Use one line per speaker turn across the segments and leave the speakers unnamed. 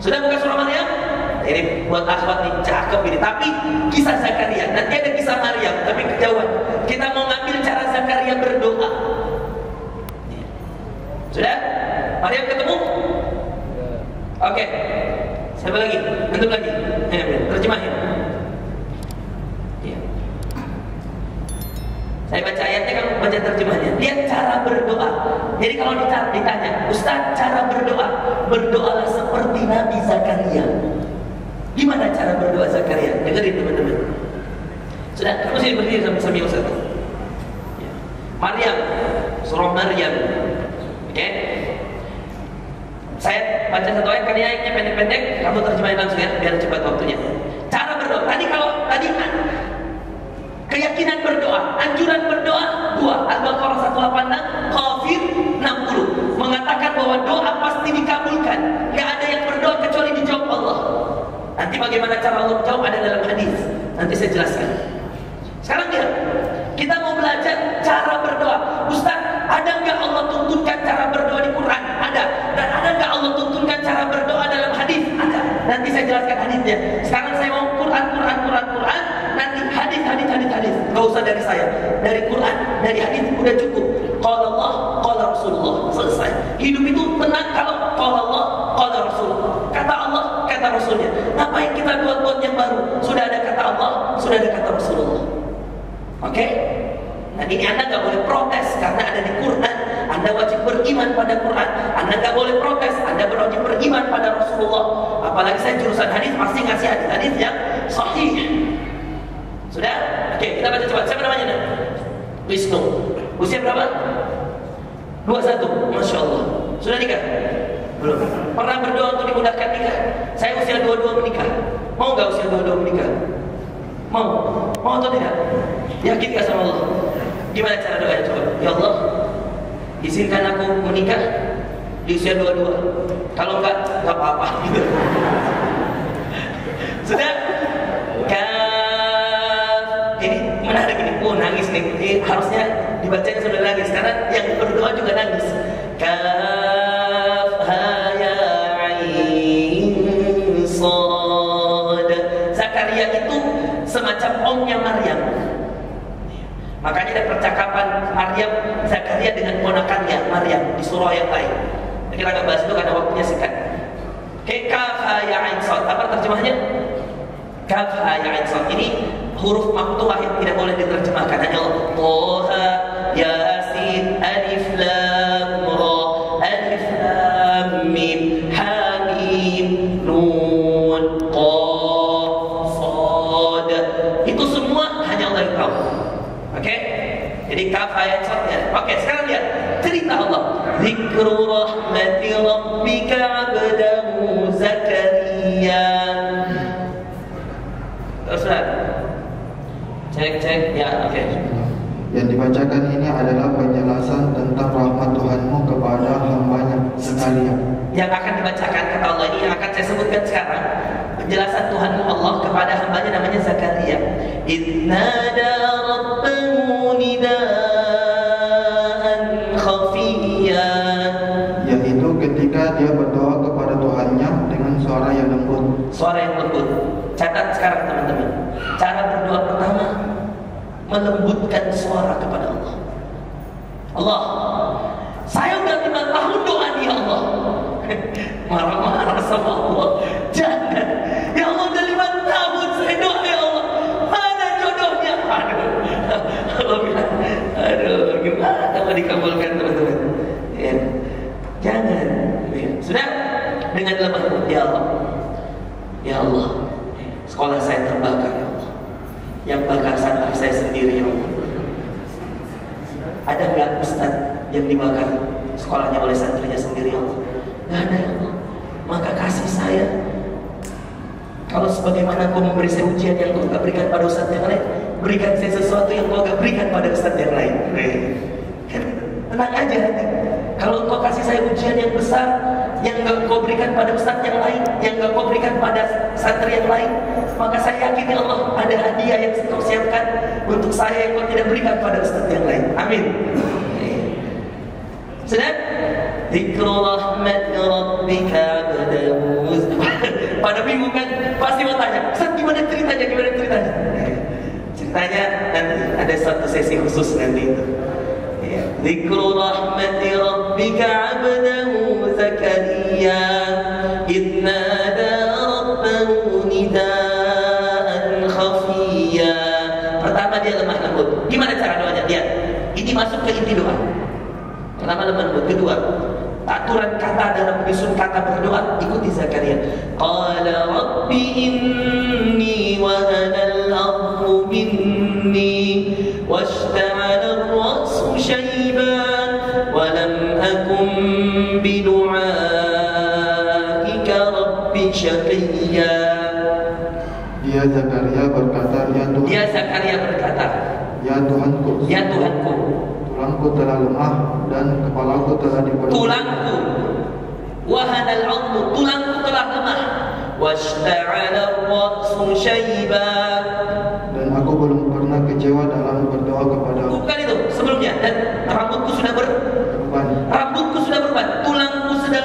Sudah buka surah Maryam? Ini buat akhwat nih, cakep ini. Tapi kisah Zakaria, nanti ada kisah Maryam, tapi kejauhan. Kita mau ngambil cara Zakaria berdoa. Sudah? Maryam ketemu? Oke. Siapa lagi? Antum lagi? Terjemahin. Saya baca ayatnya, kamu baca terjemahnya. Lihat cara berdoa. Jadi kalau ditanya, Ustaz, cara berdoa, berdoalah seperti Nabi Zakaria. Gimana cara berdoa Zakaria? Dengerin teman-teman. Sudah, kamu sini berdiri sambil Ustaz. Maryam, surah Maryam. Oke? Saya baca satu ayat, karena ayatnya pendek-pendek, kamu terjemahin langsung ya, biar cepat waktunya. Cara berdoa. Tadi keyakinan berdoa, anjuran berdoa 2, Al-Baqarah 186, Ghafir 60, mengatakan bahwa doa pasti dikabulkan. Gak ada yang berdoa kecuali dijawab Allah. Nanti bagaimana cara Allah menjawab ada dalam hadis. Nanti saya jelaskan. Sekarang lihat, kita mau belajar cara berdoa. Ustaz, ada nggak Allah tuntunkan cara berdoa di Quran? Ada. Dan ada nggak Allah tuntunkan cara berdoa dalam hadis? Ada. Nanti saya jelaskan hadisnya. Sekarang saya mau Quran. Nanti hadis. Gak usah dari saya, dari Quran, dari hadis udah cukup. Qala Allah, qala Rasulullah, selesai. Hidup itu tenang kalau qala Allah, qala Rasul. Kata Allah, kata Rasulnya. Ngapain kita buat yang baru? Sudah ada kata Allah, sudah ada kata Rasulullah. Oke? Nah ini Anda gak boleh protes karena ada di Quran. Anda wajib beriman pada Quran. Anda gak boleh protes, Anda wajib beriman pada Rasulullah. Apalagi saya jurusan hadis, pasti ngasih hadis-hadis yang sahih. Sudah? Oke, kita baca cepat. Siapa namanya? Wisnu. Usia berapa? 21. Masya Allah. Sudah nikah? Belum. Pernah berdoa untuk dimudahkan nikah? Saya usia 22 menikah. Mau gak usia 22 menikah? Mau? Mau atau tidak? Yakin gak sama Allah? Gimana cara doanya? Coba. Ya Allah, izinkan aku menikah di usia 22. Kalau enggak apa-apa. Sudah? Ini menarik ini. Oh, nangis nih. Ini harusnya dibacanya sambil nangis karena yang berdoa juga nangis. Kaf ha ya ain sad. Zakaria itu semacam omnya Maryam. Makanya ada percakapan Maryam Zakaria dengan ponakannya Maryam di surah yang lain. Kita akan bahas itu karena waktunya singkat. Kaf ha ya ain sad. Apa terjemahnya? Kaf ha ya ain sad. Ini huruf maktuah yang tidak boleh diterjemahkan. Hanya Toha, Yasin, Alif Lam Ra, Alif Lam Mim, Hamim, Nun, Qaf, Shad. Itu semua hanya Allah yang tahu. Oke? Jadi kaf ayat shadnya. Oke, sekarang lihat cerita Allah. Zikru rahmati rabbika 'abdahu Zakaria. Terus cek ya, oke.
Yang dibacakan ini adalah penjelasan tentang rahmat Tuhanmu kepada hambanya Zakaria.
Yang akan dibacakan kata Allah ini yang akan saya sebutkan sekarang, penjelasan Tuhanmu Allah kepada hambanya namanya Zakaria. Idnada rabbahu nidaan khafiyya.
Yaitu ketika dia berdoa kepada Tuhannya dengan suara yang lembut.
Suara yang lembut. Catat sekarang teman-teman. Cara berdoa pertama, melembutkan suara kepada Allah. Allah, saya udah 5 tahun doa nih ya Allah. Marah-marah sama Allah. Jangan. Ya Allah, udah 5 tahun saya doa ya Allah. Mana jodohnya? Allah bilang, aduh, gimana mau dikabulkan teman-teman? Ya. Jangan. Ya. Sudah? Dengan lemah lembut, ya Allah. Ya Allah, sekolah saya terbakar ya Allah. Yang bakar santri saya sendiri ya Allah. Ada nggak ustaz yang dibakar sekolahnya oleh santrinya sendiri ya Allah? Nggak ada ya Allah. Maka kasih saya. Kalau sebagaimana Kau memberi saya ujian yang Kau gak berikan pada ustaz yang lain, berikan saya sesuatu yang Kau gak berikan pada ustaz yang lain. Tenang aja hati. Kalau Kau kasih saya ujian yang besar yang gak Kau berikan pada ustaz yang lain, yang gak Kau berikan pada santri yang lain, maka saya yakin ya Allah ada hadiah yang Kau siapkan untuk saya yang Kau tidak berikan pada ustaz yang lain. Amin. Sudah? Zikru rahmat rabbika 'abdahu. bingung kan? Pasti mau tanya, Ustaz gimana ceritanya? Ceritanya nanti ada satu sesi khusus nanti itu. Dzikru rahmati rabbika 'abdahu Zakaria idh nada rabbahu nidaan khafiyya. Pertama dia lemah lembut. Gimana cara doanya? Lihat. Ini masuk ke inti doa. Pertama lemah lembut, kedua aturan kata dalam menyusun kata berdoa, ikuti Zakaria. Qala rabbi inni wa hanal 'azmu minni washta'ala ar-ra'su shayban wa lam akun bi du'aika rabbi shaqiyya.
Dia Zakaria berkata, ya Tuhanku, tulangku telah lemah dan kepalaku telah dipenuhi.
Tulangku, wahanal 'azmu, tulangku telah lemah. Washta'ala ar-ra'su shayban,
dan aku belum pernah kecewa dalam berdoa kepada.
Bukan itu sebelumnya. Dan rambutku sudah berbeban. Tulangku sudah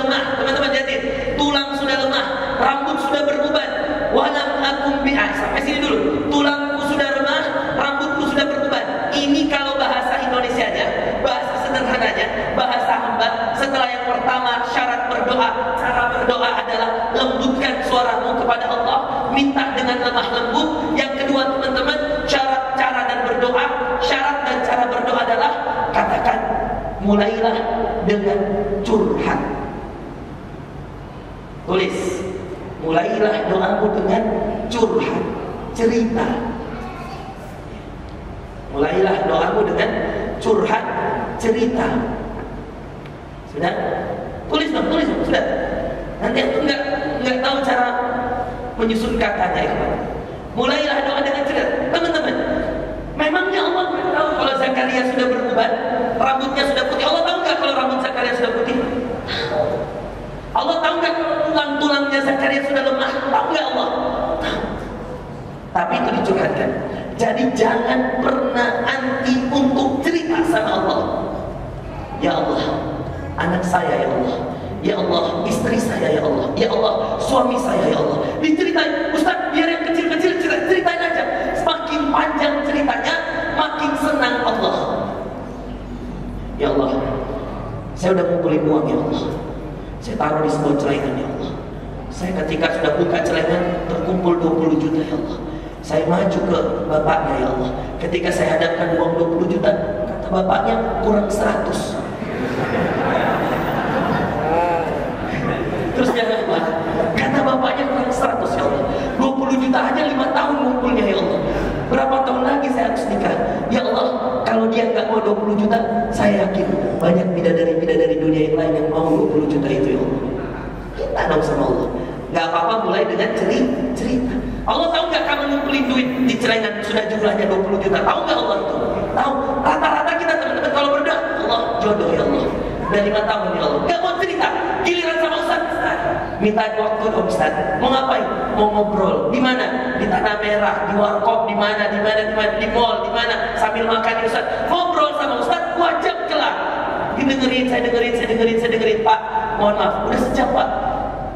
lemah. Teman-teman lihatin, tulang sudah lemah, rambut sudah berbeban. Walam akum bi'ah. Sampai sini dulu. Tulangku sudah lemah, rambutku sudah berbeban. Ini kalau bahasa Indonesianya, bahasa sederhananya, bahasa hamba. Setelah yang pertama syarat berdoa, cara berdoa adalah lembutkan suaramu kepada Allah, minta dengan lemah lembut. Yang kedua teman-teman, syarat dan cara berdoa adalah katakan, mulailah dengan curhat. Tulis, mulailah doamu dengan curhat, cerita. Mulailah doamu dengan curhat, cerita. Sudah? Tulis dong, sudah. Nanti aku nggak tahu cara menyusun katanya itu. Mulailah doa dengan cerita. Teman-teman, memangnya Allah nggak tahu kalau Zakaria sudah berubah, rambutnya sudah putih? Allah tahu nggak kalau rambut Zakaria sudah putih? Allah tahu nggak kalau tulang-tulangnya Zakaria sudah lemah? Tahu nggak Allah? Tahu. Tapi itu dicurhatkan. Jadi jangan pernah anti untuk cerita sama Allah. Ya Allah, anak saya ya Allah. Ya Allah, istri saya ya Allah. Ya Allah, suami saya ya Allah. Diceritain, Ustaz, biar yang kecil-kecil ceritain aja. Semakin panjang ceritanya, makin senang Allah. Ya Allah, saya udah ngumpulin uang ya Allah. Saya taruh di sebuah celengan ya Allah. Saya ketika sudah buka celengan, terkumpul 20 juta ya Allah. Saya maju ke bapaknya ya Allah. Ketika saya hadapkan uang 20 juta, kata bapaknya kurang 100. Terus dia apa? Kata bapaknya kurang 100 ya Allah. 20 juta aja 5 tahun ngumpulnya ya Allah. Berapa tahun lagi saya harus nikah? Ya Allah, kalau dia nggak mau 20 juta, saya yakin banyak bidadari-bidadari dunia yang lain yang mau 20 juta itu ya Allah. Kita dong sama Allah. Nggak apa-apa mulai dengan cerita. Allah tahu nggak kamu ngumpulin duit di celengan sudah jumlahnya 20 juta? Tahu nggak Allah itu? Tahu. Rata-rata kita teman-teman kalau berdoa, Allah jodoh ya Allah. Udah 5 tahun ya Allah. Nggak mau cerita. Giliran sama Ustaz, minta waktu dong Ustaz. Mau ngapain? Mau ngobrol. Di mana? Di Tanah Merah, di warkop, di mana, di mall, di mana? Sambil makan ya Ustaz. Ngobrol sama Ustaz, wajib kelar. Didengerin, saya dengerin. Pak, mohon maaf, udah sejam Pak.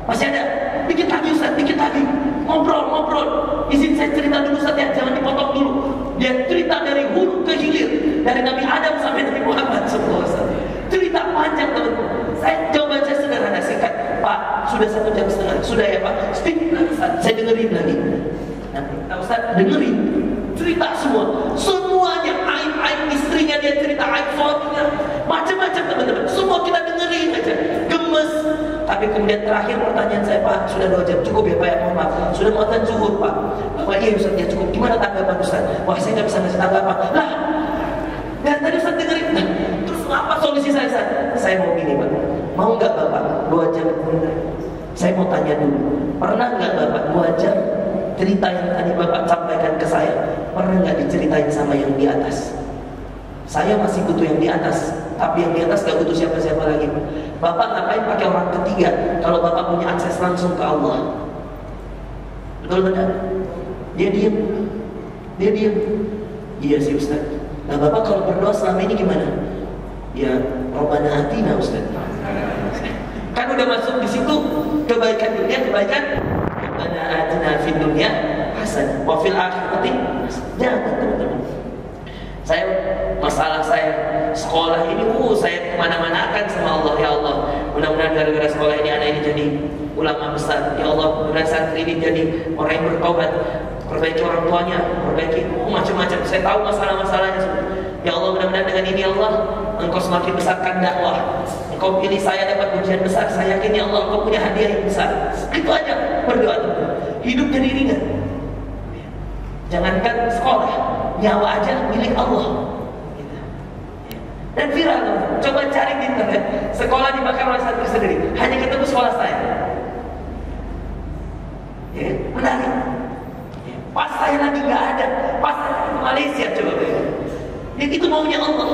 Masih ada? Dikit lagi Ustaz, dikit lagi. Ngobrol. Izin saya cerita dulu Ustaz ya, jangan dipotong dulu. Dia cerita dari hulu ke hilir, dari Nabi Adam sampai Nabi Muhammad sallallahu alaihi wasallam. Cerita panjang teman-teman. Jawaban saya sederhana singkat. Pak, sudah 1,5 jam. Sudah ya Pak? Speak lagi Ustaz, saya dengerin lagi. Nanti Ustaz dengerin. Cerita semuanya, aib istrinya dia cerita, aib suaminya, macam-macam teman-teman. Semua kita dengerin aja, gemes. Tapi kemudian terakhir pertanyaan saya, Pak, sudah 2 jam, cukup ya Pak ya, mohon maaf. Sudah mau azan zuhur Pak. Pak, iya Ustaz, ya cukup. Gimana tanggapan Ustaz? Wah, saya nggak bisa ngasih tanggapan. Lah, dan tadi Ustaz dengerin. Nah, terus apa solusi saya Ustaz? Saya mau gini Pak, mau nggak Bapak 2 jam? Saya mau tanya dulu, pernah nggak Bapak 2 jam cerita yang tadi Bapak sampaikan ke saya, pernah nggak diceritain sama yang di atas? Saya masih butuh yang di atas, tapi yang di atas gak butuh siapa-siapa lagi. Bapak ngapain pakai orang ketiga kalau Bapak punya akses langsung ke Allah? Betul benar? Dia diem. Iya sih Ustaz. Nah Bapak kalau berdoa selama ini gimana? Ya Rabbana atina Ustaz. Kan udah masuk di situ kebaikan dunia, kebaikan Rabbana atina fid dunya hasanah wa fil akhirati hasanah. Jangan teman-teman. Masalah saya sekolah ini, saya kemana-manakan sama Allah. Ya Allah, mudah-mudahan gara-gara sekolah ini anak ini jadi ulama besar. Ya Allah, mudah-mudahan santri ini jadi orang yang bertobat, perbaiki orang tuanya, perbaiki macam-macam. Saya tahu masalah-masalahnya. Ya Allah, mudah-mudahan dengan ini Allah, Engkau semakin besarkan dakwah. Engkau pilih saya dapat pujian besar. Saya yakin ya Allah, Engkau punya hadiah yang besar. Itu aja berdoa. Hidup jadi ringan. Jangankan sekolah, nyawa aja milik Allah. Dan viral, coba cari di internet, sekolah dibakar oleh santri sendiri. Hanya ketemu sekolah saya. Ya, menarik. Ya, pas saya lagi nggak ada, pas saya lagi ke Malaysia, coba bayangin. Itu maunya Allah.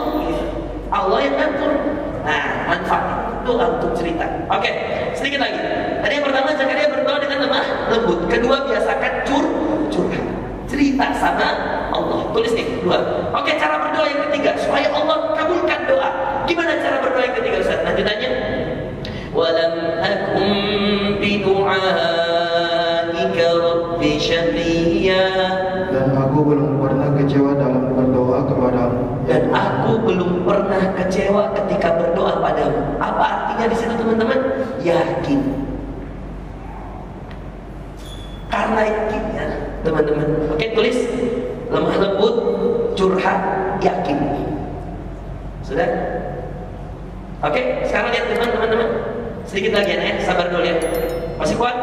Allah yang ngatur. Nah, manfaat doa untuk cerita. Oke, sedikit lagi. Tadi yang pertama, Zakaria berdoa dengan lemah lembut. Kedua, biasakan curhat. Cerita sama Allah. Tulis nih, 2. Oke, cara berdoa yang ketiga supaya Allah kabulkan doa. Gimana cara berdoa yang ketiga, Ustaz? Lanjutannya, walam akum bidu'aika rabbi syaqiyya.
Dan aku belum pernah kecewa dalam berdoa kepadamu.
Dan aku belum pernah kecewa ketika berdoa padamu. Apa artinya di situ, teman-teman? Yakin. Karena yakinnya, teman-teman. Oke, tulis lemah lembut, curhat, yakin. Sudah? Oke, sekarang lihat teman-teman. Sedikit lagi ya, sabar dulu ya. Masih kuat?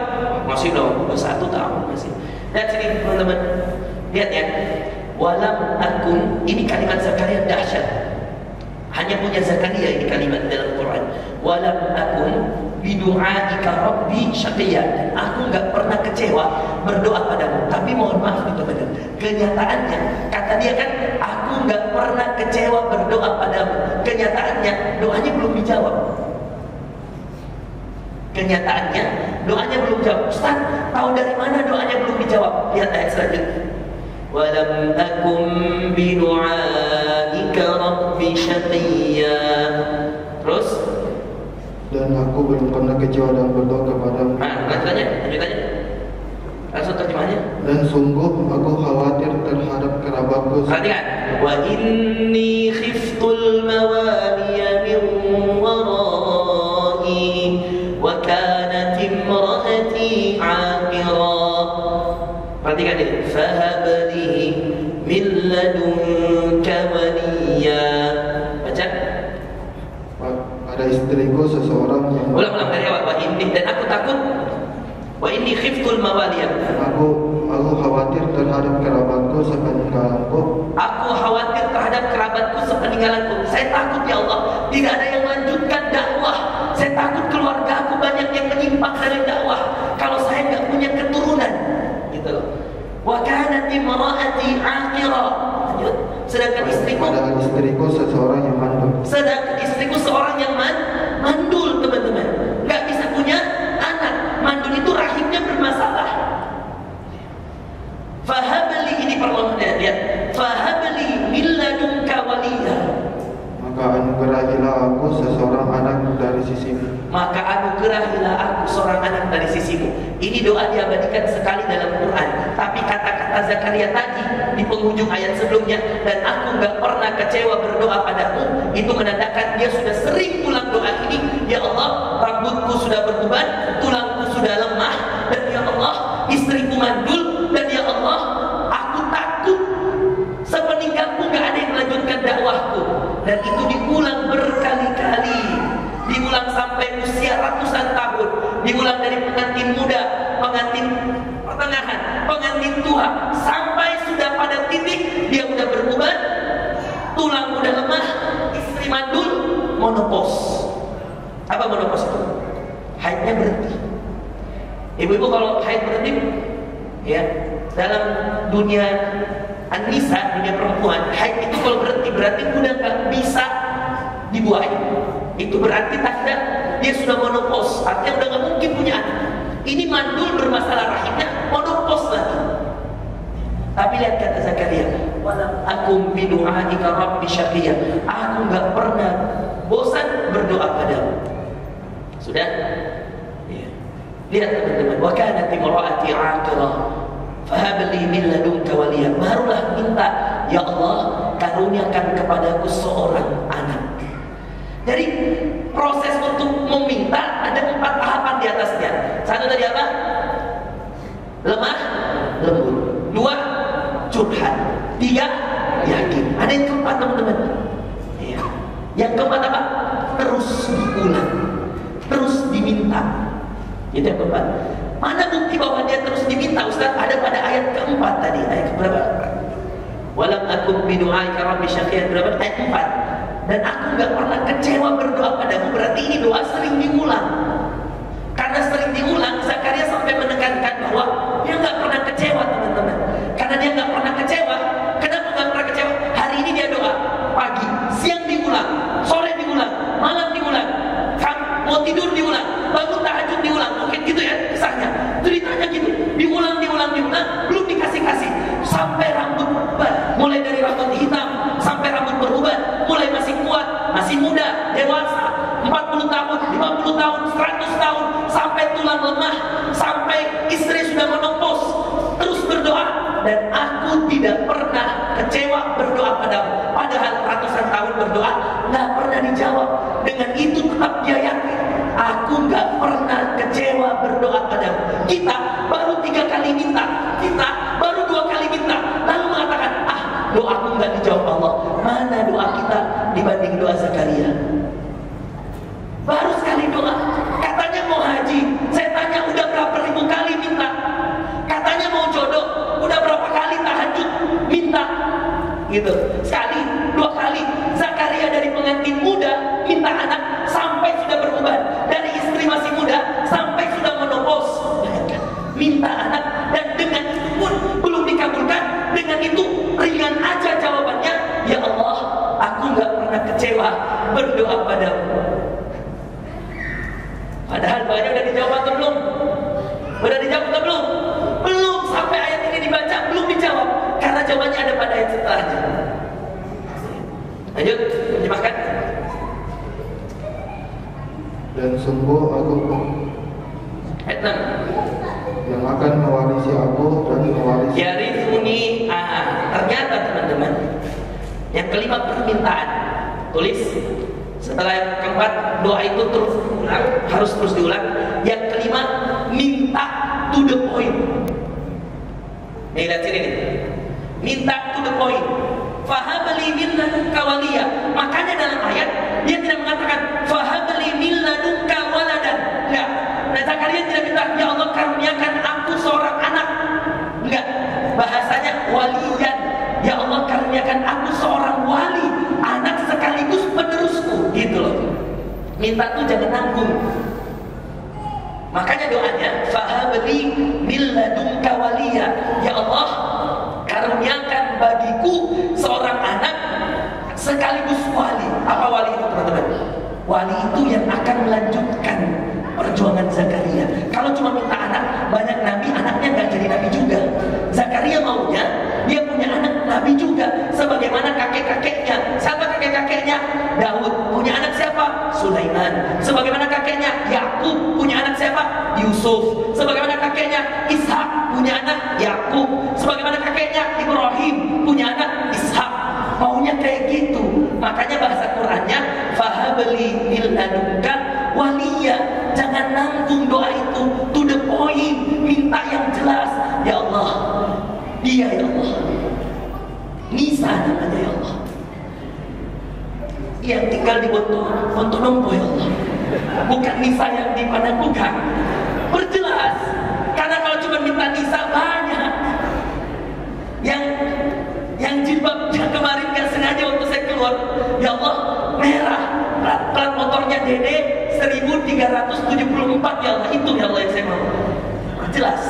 Masih dong, 21 tahun masih. Lihat sini teman-teman. Lihat ya. Walam akun, ini kalimat Zakaria dahsyat. Hanya punya Zakaria ini kalimat dalam Quran. Walam akun bidu'aika rabbi syaqiyya. Dan aku enggak pernah kecewa berdoa padamu. Tapi mohon maaf nih teman-teman, kenyataannya kata dia kan, aku enggak pernah kecewa berdoa padamu. Kenyataannya doanya belum dijawab. Kenyataannya doanya belum dijawab. Ustaz, tahu dari mana doanya belum dijawab? Lihat ayat selanjutnya. Walam akum bidu'aika rabbi syaqiyya. Terus,
dan aku belum pernah kecewa dalam berdoa kepadamu.
Lanjutannya. Langsung terjemahnya. Dan
sungguh aku khawatir terhadap kerabatku.
Perhatikan. Wa inni khiftul mawaliya min warai wa kanat imraati aqira. Perhatikan ini. Fahabli min ladunka waliya. Baca.
Pada istriku seseorang yang
ulang dari awal. Wa inni, dan aku takut. Wa inni khiftul mawaliya.
Aku khawatir terhadap kerabatku sepeninggalanku.
Aku khawatir terhadap kerabatku sepeninggalanku. Saya takut ya Allah, tidak ada yang melanjutkan dakwah. Saya takut keluarga aku banyak yang menyimpang dari dakwah. Kalau saya nggak punya keturunan, gitu loh. Wa kanat imraati aqira. Lanjut. Sedangkan istriku seseorang yang mandul. Sedangkan istriku seorang yang mandul, teman-teman. Nggak bisa punya anak. Mandul itu rahimnya bermasalah. Fahabli, ini permohonan, lihat. Fahabli min ladunka waliya.
Maka anugerahilah aku seseorang anak dari sisimu.
Maka anugerahilah aku seorang anak dari sisimu. Ini doa diabadikan sekali dalam Quran. Tapi kata-kata Zakaria tadi di penghujung ayat sebelumnya, dan aku gak pernah kecewa berdoa padamu, itu menandakan dia sudah sering ulang doa ini. Ya Allah, rambutku sudah beruban, tulangku sudah lemah, dan ya Allah, istriku mandul, dan ya Allah, aku takut sepeninggalku gak ada yang melanjutkan dakwahku. Dan itu diulang berkali-kali, diulang sampai usia ratusan tahun, diulang dari pengantin muda, pengantin pertengahan, pengantin tua, sampai sudah pada titik dia udah beruban, tulang udah lemah, istri mandul, menopause. Apa menopause itu? Haidnya berhenti. Ibu-ibu kalau haid berhenti, ya, dalam dunia An-Nisa, dunia perempuan, haid itu kalau berhenti berarti udah gak bisa dibuahi. Itu berarti tanda dia sudah menopause, artinya udah gak mungkin punya anak. Ini mandul bermasalah rahimnya, menopause lagi. Tapi lihat kata Zakaria, walam akum bidu'aika rabbi syaqiyya. Aku gak pernah bosan berdoa padamu. Sudah? Ya. Lihat teman-teman, wa kanat imraati aqirah fahab li min ladunka waliya. Barulah minta, ya Allah, karuniakan kepadaku seorang anak. Jadi proses untuk meminta ada 4 tahapan di atasnya. 1 tadi apa? Lemah lembut. 2 curhat. 3 yakin. Ada yang keempat teman-teman. Ya. Yang keempat apa? Terus diulang, terus diminta. Itu yang keempat. Mana bukti bahwa dia terus diminta, Ustaz? Ada pada ayat keempat tadi. Ayat berapa? Walam akun bidu'aika rabbi syaqiyan. Berapa? Ayat 4. Dan aku gak pernah kecewa berdoa padamu. Berarti ini doa sering diulang. Karena sering diulang, Zakaria sampai menekankan bahwa dia gak pernah kecewa, teman-teman. Karena dia gak pernah kecewa. Kenapa gak pernah kecewa? Hari ini dia doa pagi, siang diulang, sore diulang, malam diulang, mau tidur diulang, bangun tahajud diulang. Mungkin gitu ya kisahnya. Ceritanya gitu, diulang, belum dikasih-kasih sampai rambut berubah. Mulai dari rambut hitam sampai rambut berubah. Mulai masih kuat, masih muda, dewasa, 40 tahun, 50 tahun, 100 tahun, sampai tulang lemah, sampai istri sudah menopos. Terus berdoa, dan aku tidak pernah kecewa berdoa padamu. Padahal ratusan tahun berdoa nggak pernah dijawab. Dengan itu tetap dia yakin, aku nggak pernah kecewa berdoa padamu. Kita baru 3 kali minta, kita baru 2 kali minta, lalu mengatakan, doaku nggak dijawab Allah. Mana doa kita dibanding doa Zakaria? Baru sekali doa, katanya mau haji. Saya tanya, udah berapa ribu kali minta? Katanya mau jodoh, udah berapa kali tahajud minta? Gitu. Sekali, 2 kali. Zakaria dari pengantin muda minta anak sampai sudah beruban. Dari istri masih muda sampai sudah menopos. Minta anak, dan dengan itu pun belum dikabulkan. Dengan itu ringan aja jawabannya, ya Allah, aku nggak pernah kecewa berdoa padamu. Padahal doanya udah dijawab atau belum? Udah dijawab atau belum? Belum, sampai ayat ini dibaca belum dijawab, karena jawabannya ada pada ayat setelahnya. Lanjut, terjemahkan.
Dan sungguh aku
Ayat 6.
yang akan mewarisi aku dan mewarisi.
Yarithuni. Ternyata teman-teman, yang kelima permintaan. Tulis. Setelah yang keempat, doa itu terus diulang, harus terus diulang. Yang kelima, minta to the point. Nih, lihat sini nih. Minta to the point. Fahabli min ladunka waliya. Makanya dalam ayat dia tidak mengatakan fahabli min ladunka waladan. Enggak. Nah, Zakaria tidak minta, ya Allah karuniakan aku seorang anak. Enggak. Bahasanya waliyan. Ya Allah karuniakan aku seorang wali, anak sekaligus penerusku. Gitu loh. Minta tuh jangan nanggung. Makanya doanya fahabli min ladunka waliya. Ya Allah karuniakan bagiku seorang anak sekaligus wali. Apa wali itu teman-teman? Wali itu yang akan melanjutkan perjuangan Zakaria. Kalau cuma minta anak, banyak nabi anaknya nggak jadi nabi juga. Zakaria maunya dia punya anak nabi juga, sebagaimana kakek-kakeknya. Siapa kakek-kakeknya? Daud. Punya anak siapa? Sulaiman. Sebagaimana kakeknya Yakub. Punya anak siapa? Yusuf. Sebagaimana kakeknya Ishak. Punya anak Yakub. Sebagaimana kakeknya Ibrahim. Punya anak Ishak. Maunya kayak gitu. Makanya bahasa Qurannya fahabli min ladunka waliya. Jangan nanggung doa itu, to the point, minta yang jelas. Ya Allah, dia ya Allah, Nisa namanya ya Allah, yang tinggal di Pontonombo ya Allah, bukan Nisa yang di Panakukang. Berjelas, karena kalau cuma minta Nisa banyak. Yang jilbabnya kemarin gak sengaja waktu saya keluar, ya Allah, merah, plat motornya Dede 1374 ya Allah, itu ya Allah yang saya mau. Jelas.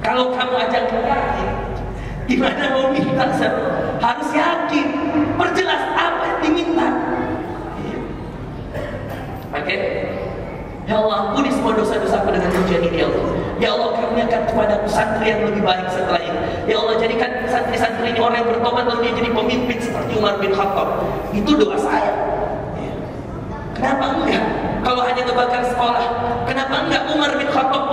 Kalau kamu ajak yakin, gimana mau minta? Harus yakin, perjelas apa yang diminta. Oke? Ya Allah, ampuni semua dosa-dosaku dengan ujian ini ya Allah. Ya Allah, karuniakan kepadaku santri yang lebih baik setelah ini. Ya Allah, jadikan santri-santri ini orang yang bertobat lalu dia jadi pemimpin seperti Umar bin Khattab. Itu doa saya. Kenapa enggak? Kalau hanya ngebakar sekolah, kenapa enggak Umar bin Khattab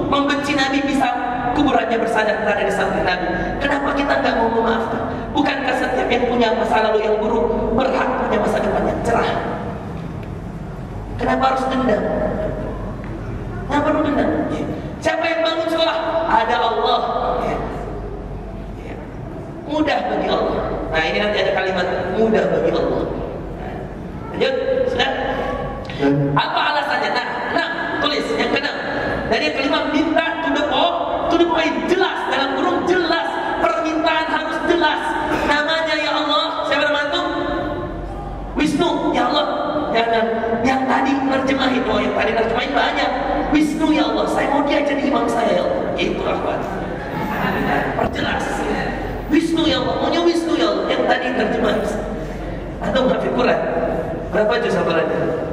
membenci Nabi, bisa kuburannya bersandar berada di samping Nabi? Kenapa kita enggak mau memaafkan? Bukankah setiap yang punya masa lalu yang buruk berhak punya masa depan yang cerah? Kenapa harus dendam? Kenapa harus dendam? Siapa yang bangun sekolah? Ada Allah. Mudah bagi Allah. Nah, ini nanti ada kalimat mudah bagi Allah. Lanjut, sudah? Apa alasannya? Nah, tulis yang keenam. Dan yang kelima, minta to the point, jelas, dalam kurung jelas, permintaan harus jelas. Namanya ya Allah, siapa nama itu? Wisnu, ya Allah. Yang tadi nerjemahin, yang tadi nerjemahin banyak. Wisnu ya Allah, saya mau dia jadi imam saya ya Allah. Itu akhwat. Perjelas. Wisnu ya Allah, maunya Wisnu ya Allah. Yang tadi nerjemahin. Atau hafid Quran. Berapa juz hafalannya?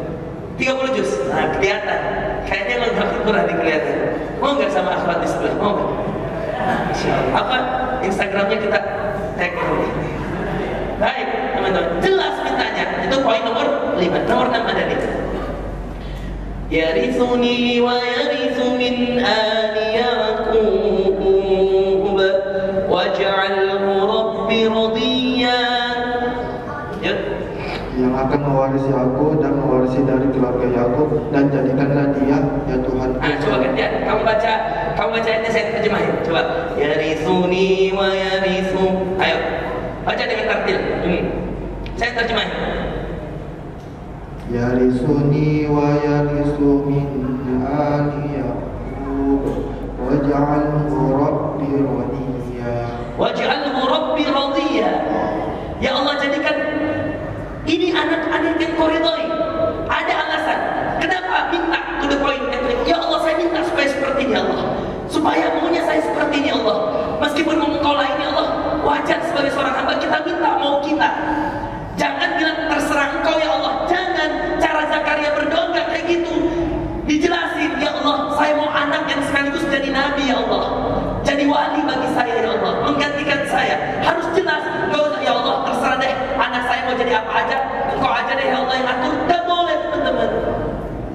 30 juz. Nah, kelihatan. Kayaknya lo hafid Quran nih kelihatan. Mau nggak sama akhwat di sebelah? Mau nggak? Nah, insyaallah. Apa? Instagramnya kita tag dulu. Baik, teman-teman. Jelas mintanya. Itu poin nomor 5. Nomor 6 ada nih. Yarithuni wa yarithu min ali Yaqub waj'alhu rabbi radiyya.
Yang akan mewarisi aku dan mewarisi dari keluarga Yakub, dan jadikanlah dia ya Tuhan.
Coba gantian. Kamu baca ini, saya terjemahin. Coba. Yarithuni wa yarithu. Ayo. Baca dengan tartil. Saya terjemahin.
Yarithuni wa yarithu min ali Yaqub waj'alhu rabbi radiyya.
Waj'alhu rabbi radiyya. Ya Allah, jadikan ini anak-anak yang kau ridhoi. Ada alasan. Kenapa minta to the point? Ya Allah, saya minta supaya seperti ini Allah. Supaya maunya saya seperti ini Allah. Meskipun engkau lain ya Allah, wajar sebagai seorang hamba kita minta mau kita. Jangan bilang terserah engkau ya Allah. Jangan. Cara Zakaria berdoa enggak kayak gitu. Dijelasin, ya Allah, saya mau anak yang sekaligus jadi nabi ya Allah. Jadi wali bagi saya ya Allah, menggantikan saya. Harus jelas. Ya Allah, terserah deh, anak saya mau jadi apa aja, engkau aja deh ya Allah yang atur. Tidak boleh teman-teman.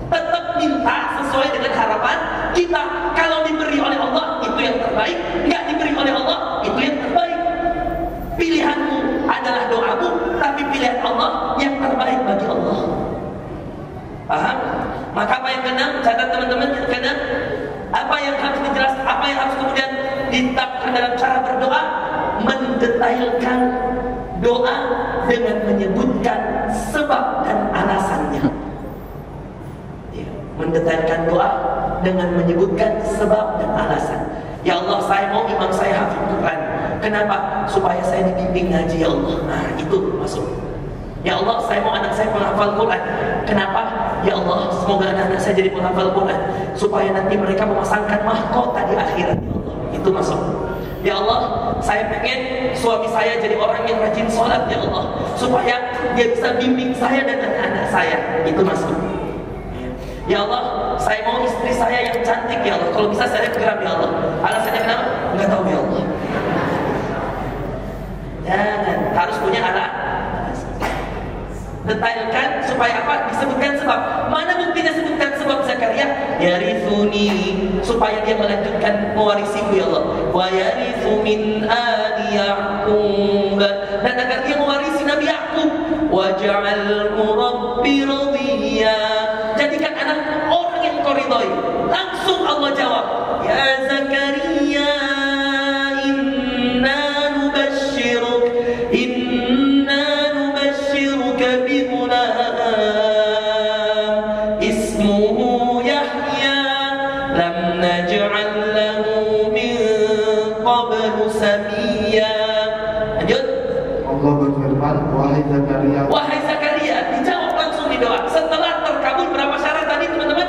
Tetap minta sesuai dengan harapan kita. Kalau diberi oleh Allah, itu yang terbaik. Nggak diberi oleh Allah, itu yang terbaik. Pilihanmu adalah doamu, tapi pilihan Allah yang terbaik bagi Allah. Paham? Maka apa yang keenam? Catat teman-teman, yang keenam, apa yang harus dijelaskan, apa yang harus kemudian ditetapkan dalam cara berdoa? Mendetailkan doa dengan menyebutkan sebab dan alasannya. Mendetailkan doa dengan menyebutkan sebab dan alasan. Ya Allah, saya mau imam saya hafid Quran. Kenapa? Supaya saya dibimbing ngaji ya Allah. Nah, itu masuk. Ya Allah, saya mau anak saya menghafal Quran. Kenapa? Ya Allah, semoga anak-anak saya jadi penghafal Quran, supaya nanti mereka memasangkan mahkota di akhirat ya Allah. Itu masuk. Ya Allah, saya pengen suami saya jadi orang yang rajin sholat ya Allah, supaya dia bisa bimbing saya dan anak-anak saya. Itu masuk. Ya Allah, saya mau istri saya yang cantik ya Allah. Kalau bisa saya geram ya Allah. Alasannya kenapa? Enggak tahu ya Allah. Jangan, harus punya alasan. Detailkan supaya apa? Disebutkan sebab. Mana buktinya sebutkan sebab Zakaria? Yarithuni, supaya dia melanjutkan mewarisiku ya Allah. Wa yarithu min ali Yaqub, dan agar dia mewarisi Nabi Yaqub. Waj'alhu rabbi radiyya, jadikan anak orang yang kau ridhoi. Langsung Allah jawab, ya Zakaria, inna nubashshiruka bi ghulam ismuhu Yahya lam naj'al lahu min qablu samiyya. Lanjut.
Allah berfirman, wahai Zakaria,
dijawab langsung di doa. Setelah terkabul berapa syarat tadi teman-teman?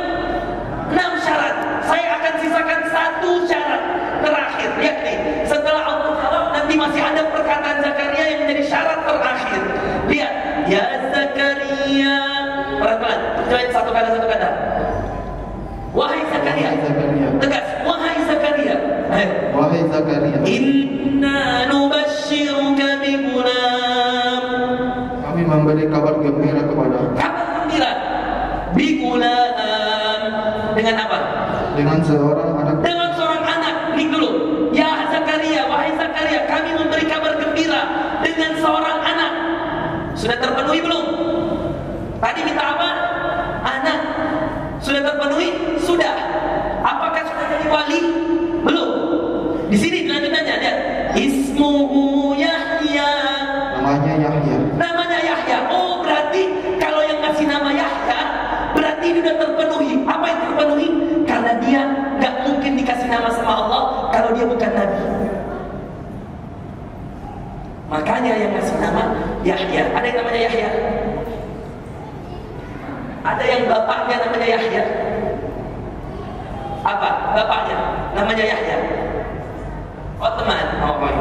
6 syarat. Saya akan sisakan 1 syarat terakhir, yakni setelah Allah jawab nanti masih ada perkataan Zakaria yang menjadi syarat terakhir. Lihat, ya Zakaria. Pelan-pelan, coba satu kata. Wahai Zakaria. Tegas, wahai Zakaria.
Wahai Zakaria,
inna nubashshiruka bi ghulam,
kami memberi kabar gembira kepadamu.
Kabar gembira bi Dengan apa?
Dengan seorang anak.
Dengan seorang anak. Nih dulu. Ya Zakaria, wahai Zakaria, kami memberi kabar gembira dengan seorang anak. Sudah terpenuhi belum? Tadi minta apa? Anak. Sudah terpenuhi? Sudah. Apakah sudah jadi wali? Belum. Di sini lanjutannya lihat. Ismuhu Yahya.
Namanya Yahya.
Namanya Yahya. Oh, berarti kalau yang ngasih nama Yahya, berarti ini sudah terpenuhi. Apa yang terpenuhi? Karena dia nggak mungkin dikasih nama sama Allah kalau dia bukan nabi. Makanya yang ngasih nama Yahya. Ada yang namanya Yahya? Ada yang bapaknya namanya Yahya? Apa? Bapaknya namanya Yahya. Oh teman. Oh baik.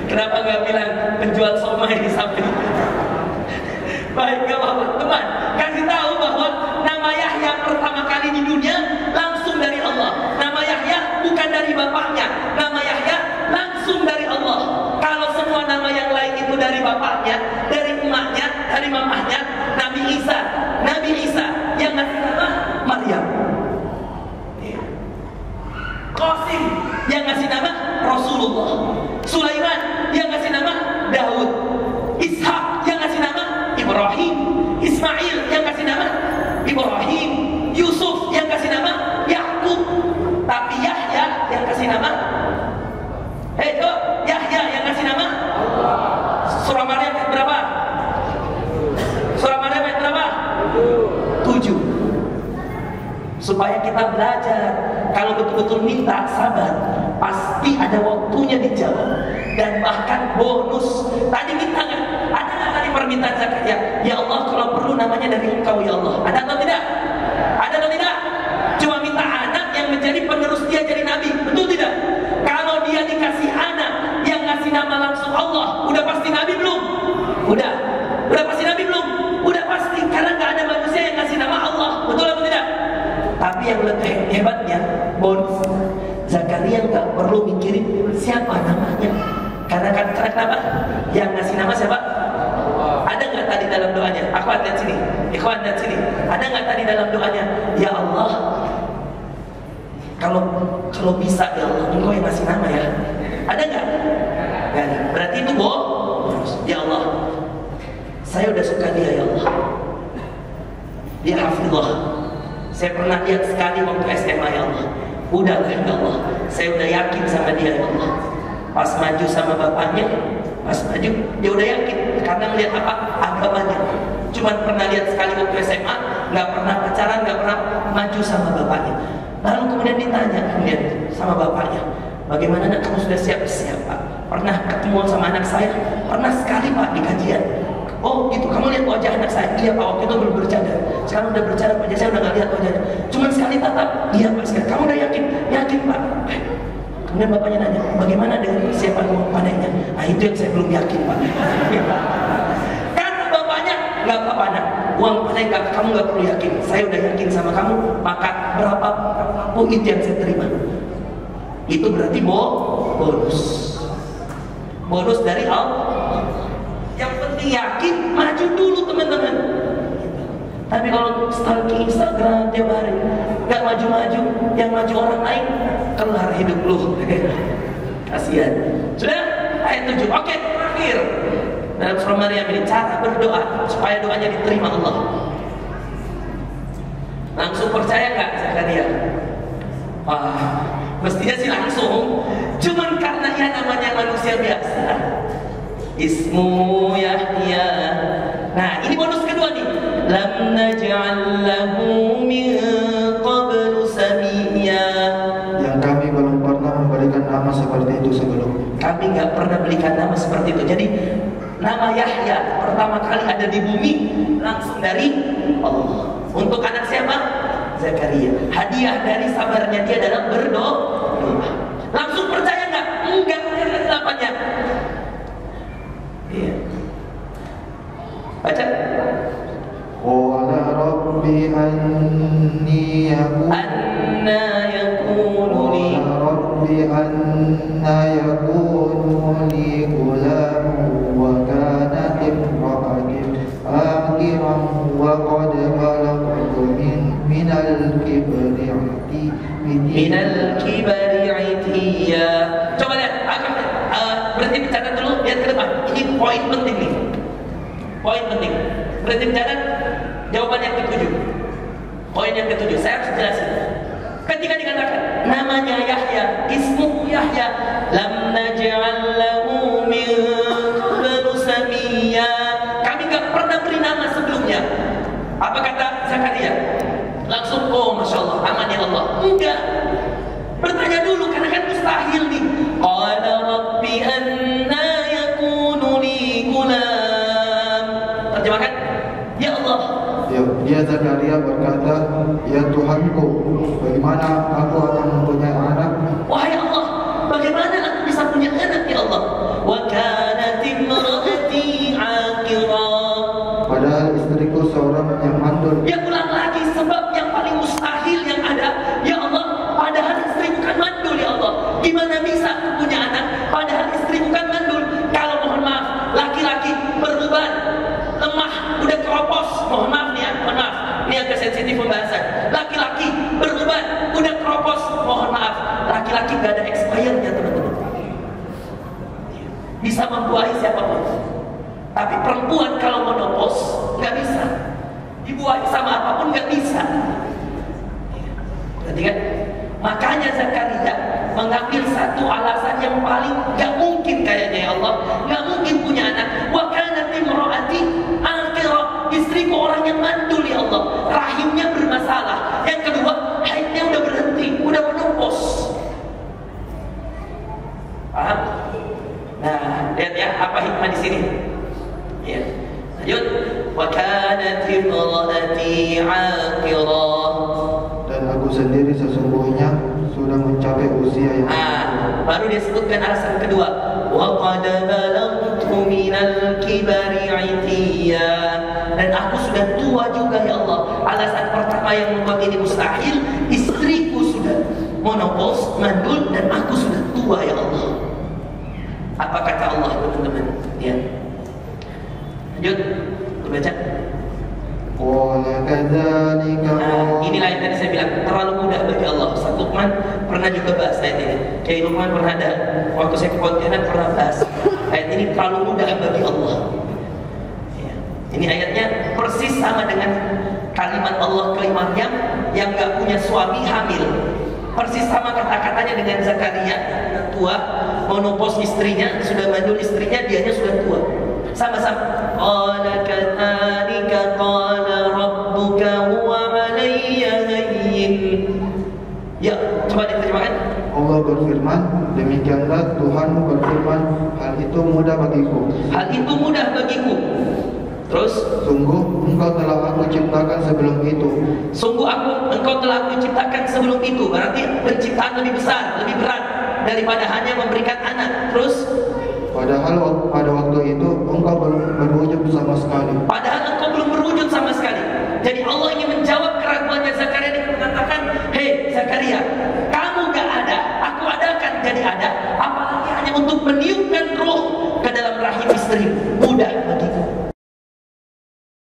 Kenapa nggak bilang penjual somai di samping? Baik, nggak apa-apa. Teman, kasih tahu bahwa nama Yahya pertama kali di dunia langsung dari Allah. Nama Yahya bukan dari bapaknya. Nama Yahya langsung dari Allah. Kalau semua nama yang lain itu dari bapaknya, dari emaknya, dari mamahnya, Nabi Isa. Nabi Isa yang ngasih nama Maryam. Qasim yang ngasih nama Rasulullah. Sulaiman yang ngasih nama Daud. Ishak yang ngasih nama Ibrahim. Ismail yang kasih nama Ibrahim. Yusuf yang kasih nama Yakub. Tapi Yahya yang kasih nama Yahya yang kasih nama Surah Maryam ayat berapa? Surah Maryam ayat berapa? 7. Supaya kita belajar. Kalau betul-betul minta sabar, pasti ada waktunya dijawab. Dan bahkan bonus. Tadi kita ada nggak tadi permintaan Zakaria? Ya Allah, kalau perlu namanya dari Engkau ya Allah. Ada atau tidak? Ada atau tidak? Cuma minta anak yang menjadi penerus dia jadi nabi. Betul tidak? Kalau dia dikasih anak yang ngasih nama langsung Allah, udah pasti nabi belum? Udah pasti nabi belum? Udah pasti, karena nggak ada manusia yang ngasih nama Allah. Betul atau tidak? Tapi yang lebih hebatnya, bonus, Zakaria nggak perlu mikirin siapa namanya. Karena kenapa? Yang ngasih nama siapa? Ada nggak tadi dalam doanya? Akhwat lihat sini, ikhwan lihat sini. Ada nggak tadi dalam doanya? Ya Allah, kalau bisa ya Allah, Engkau yang ngasih nama ya. Ada nggak? Nggak ada. Berarti itu bonus. Ya Allah, saya udah suka dia ya Allah. Dia hafizah. Saya pernah lihat sekali waktu SMA ya Allah. Udahlah ya Allah, saya udah yakin sama dia ya Allah. Pas maju sama bapaknya, dia udah yakin. Karena melihat apa? Agamanya. Cuman pernah lihat sekali waktu SMA, nggak pernah pacaran, nggak pernah maju sama bapaknya. Lalu kemudian ditanya kemudian sama bapaknya, bagaimana nak, kamu sudah siap-siap Pak? Pernah ketemu sama anak saya? Pernah sekali Pak di kajian. Oh gitu, kamu lihat wajah anak saya? Iya Pak, waktu itu belum bercadar. Sekarang udah bercadar, wajah saya udah gak lihat wajahnya. Cuman sekali tatap, iya Pak sekali. Kamu udah yakin? Yakin Pak. Kemudian bapaknya nanya, bagaimana dengan persiapan uang panennya? Nah itu yang saya belum yakin Pak. Kata bapaknya, gak apa-apa nak, uang panen kamu gak perlu yakin. Saya udah yakin sama kamu, maka berapa itu yang saya terima. Itu berarti bonus. Bonus dari Allah. Yang penting yakin, maju dulu teman-teman. Tapi kalau stalking Instagram tiap hari, nggak maju-maju, yang maju orang lain, kelar hidup lu. Kasihan. Sudah? Ayat 7. Oke, terakhir dalam surah Maryam ini cara berdoa supaya doanya diterima Allah. Langsung percaya nggak Zakaria? Mestinya sih langsung. Cuman karena ya namanya manusia biasa. Ismu Yahya. Nah, ini bonus kedua nih. Lam naj'al lahu min qablu samiyya.
Yang kami belum pernah memberikan nama seperti itu sebelum.
Kami nggak pernah berikan nama seperti itu. Jadi nama Yahya pertama kali ada di bumi langsung dari Allah. Untuk anak siapa? Zakaria. Hadiah dari sabarnya dia dalam berdoa. Langsung percaya nggak? Enggak, apa-apanya. Iya. Baca.
Qala rabbi anni yakunu li gulamun wa kanat imra'ati
minal kibari itiya. Coba lihat, berhenti bicara dulu, lihat ke depan. Ini poin penting nih. Poin penting. Berhenti bicara, jawaban yang ketujuh. Poin yang ketujuh, saya harus jelasin. Ketika dikatakan namanya Yahya, ismuhu Yahya, lam naj'al lahu min qablu samiyya. Kami gak pernah beri nama sebelumnya. Apa kata Zakaria? Langsung, oh Masya Allah, aman ya Allah. Enggak. Bertanya dulu, karena kan mustahil nih. Qala rabbi anna yakunu li gulam. Terjemahkan, ya Allah.
Dia Zakaria berkata, ya Tuhanku, bagaimana aku akan mempunyai anak?
Wahai Allah, bagaimana aku bisa punya anak ya Allah? Wa kanat imraati aqira.
Padahal istriku seorang yang mandul.
Dia ulang lagi sebab yang paling mustahil yang ada. Ya Allah, padahal istri bukan mandul ya Allah. Gimana bisa aku punya anak padahal istri bukan mandul? Kalau mohon maaf, laki-laki berbeban, lemah, udah keropos. Mohon maaf nih ya, mohon maaf. Ini agak sensitif pembahasan. Laki-laki berbeban, udah keropos. Mohon maaf, laki-laki gak ada expirednya teman-teman. Bisa membuahi siapapun. Tapi perempuan kalau menopos nggak bisa, dibuahi sama apapun nggak bisa. Berarti kan? Makanya Zakaria mengambil satu alasan yang paling nggak mungkin kayaknya ya Allah, nggak mungkin punya anak. Wa kanat imraati aqira, istriku orang yang mandul ya Allah, rahimnya bermasalah. Yang kedua, haidnya udah berhenti, udah menopos. Paham? Nah, lihat ya apa hikmah di sini. Ya. Lanjut. Wa kanat imraati aqira.
Dan aku sendiri sesungguhnya sudah mencapai usia yang
baru dia sebutkan alasan kedua. Wa qad balagtu minal kibari itiya. Dan aku sudah tua juga ya Allah. Alasan pertama yang membuat ini mustahil, istriku sudah menopos, mandul, dan aku sudah tua ya Allah. Apa kata Allah teman-teman? Ya. Lanjut, baca. Inilah yang tadi saya bilang terlalu mudah bagi Allah. Ustaz Luqman pernah juga bahas ayat ini. Kiai Luqman pernah ada, waktu saya ke Pontianak pernah bahas ayat ini terlalu mudah bagi Allah. Ya. Ini ayatnya persis sama dengan kalimat Allah ke Maryam yang gak punya suami hamil. Persis sama kata-katanya dengan Zakaria, tua, menopos istrinya, sudah mandul istrinya, dianya sudah tua. Sama-sama. Qala kadhalika qala rabbuka huwa 'alayya hayyin. Ya, coba diterjemahkan.
Allah berfirman, demikianlah Tuhanmu berfirman, hal itu mudah bagiku.
Hal itu mudah bagiku. Terus,
sungguh engkau telah aku ciptakan sebelum itu.
Sungguh engkau telah aku ciptakan sebelum itu. Berarti penciptaan lebih besar, lebih berat daripada hanya memberikan anak. Terus,
padahal pada waktu itu engkau belum berwujud sama sekali.
Padahal engkau belum berwujud sama sekali. Jadi Allah ingin